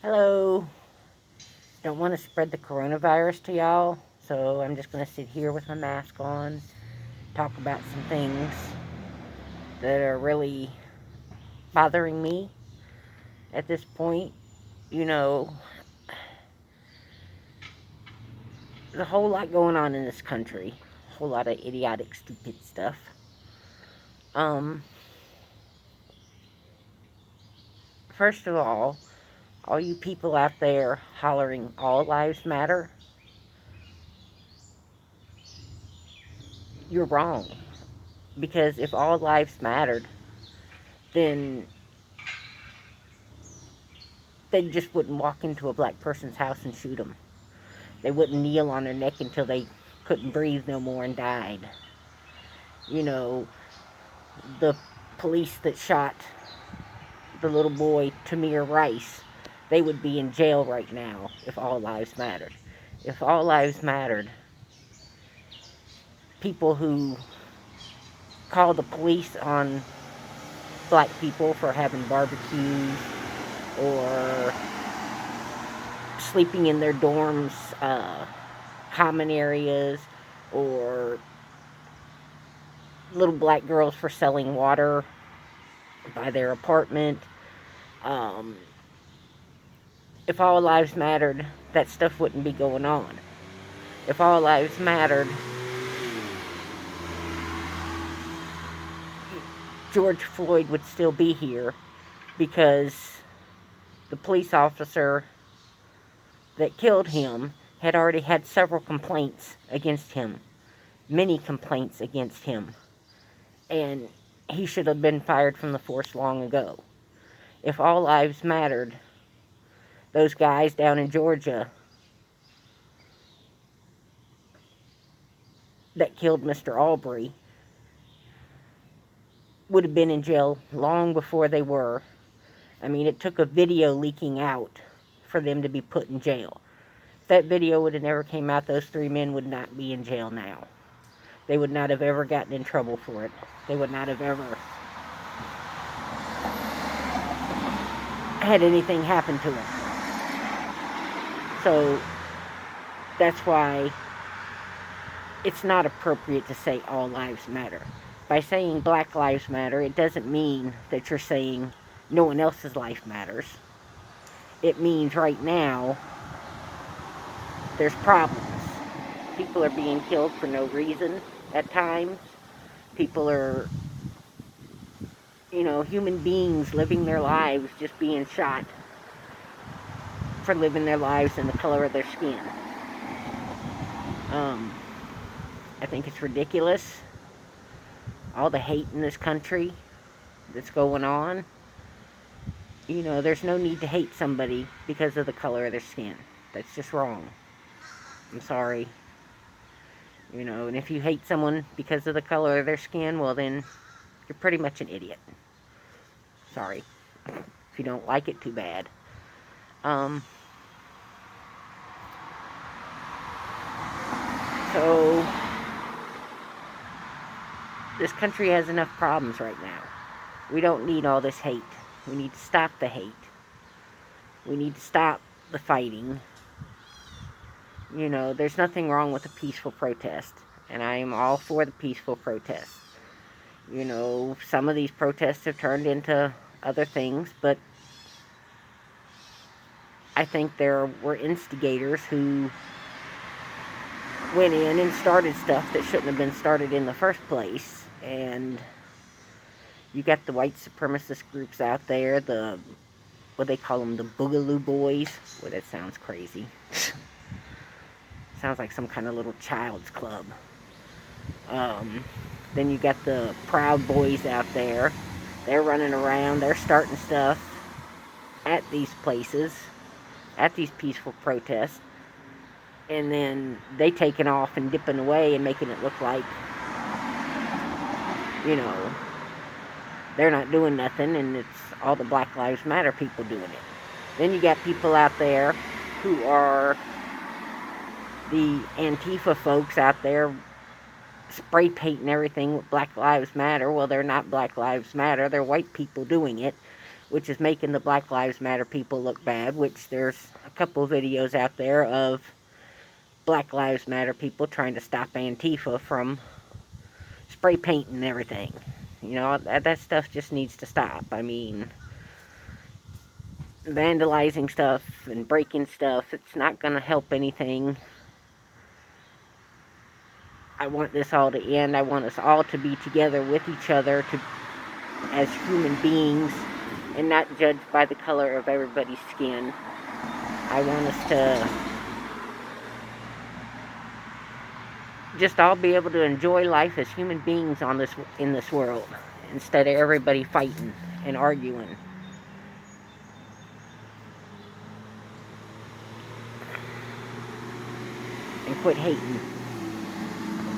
Hello. Don't want to spread the coronavirus to y'all, so I'm just going to sit here with my mask on, talk about some things that are really bothering me at this point. You know, there's a whole lot going on in this country, a whole lot of idiotic, stupid stuff. Um, First of all you people out there hollering all lives matter, you're wrong. Because if all lives mattered, then they just wouldn't walk into a black person's house and shoot them. They wouldn't kneel on their neck until they couldn't breathe no more and died. You know, the police that shot the little boy, Tamir Rice, they would be in jail right now if all lives mattered. If all lives mattered, people who call the police on black people for having barbecues or sleeping in their dorms, common areas, or little black girls for selling water by their apartment. Um, if all lives mattered, that stuff wouldn't be going on. If all lives mattered, George Floyd would still be here because the police officer that killed him had already had several complaints against him, many complaints against him, and he should have been fired from the force long ago. If all lives mattered, those guys down in Georgia that killed Mr. Arbery would have been in jail long before they were. I mean, it took a video leaking out for them to be put in jail. If that video would have never came out, those three men would not be in jail now. They would not have ever gotten in trouble for it. They would not have ever had anything happen to them. So that's why it's not appropriate to say all lives matter. By saying Black Lives Matter, it doesn't mean that you're saying no one else's life matters. It means right now there's problems. People are being killed for no reason at times. People are, human beings living their lives just being shot for living their lives and the color of their skin. I think it's ridiculous. All the hate in this country that's going on. There's no need to hate somebody because of the color of their skin. That's just wrong. I'm sorry. And if you hate someone because of the color of their skin, well then, you're pretty much an idiot. Sorry. If you don't like it, too bad. So, this country has enough problems right now. We don't need all this hate. We need to stop the hate. We need to stop the fighting. There's nothing wrong with a peaceful protest. And I am all for the peaceful protest. Some of these protests have turned into other things, but I think there were instigators who went in and started stuff that shouldn't have been started in the first place. And you got the white supremacist groups out there, what they call them, the Boogaloo Boys. Well, that sounds crazy. Sounds like some kind of little child's club. Then you got the Proud Boys out there. They're running around, they're starting stuff at these places, at these peaceful protests. And then they taking off and dipping away and making it look like, they're not doing nothing and it's all the Black Lives Matter people doing it. Then you got people out there who are the Antifa folks out there spray painting everything with Black Lives Matter. Well, they're not Black Lives Matter. They're white people doing it. which is making the Black Lives Matter people look bad, which there's a couple videos out there of Black Lives Matter people trying to stop Antifa from spray painting and everything. You know, that stuff just needs to stop. I mean, vandalizing stuff and breaking stuff, it's not going to help anything. I want this all to end. I want us all to be together with each other as human beings and not judged by the color of everybody's skin. I want us to just all be able to enjoy life as human beings in this world, instead of everybody fighting and arguing. And quit hating.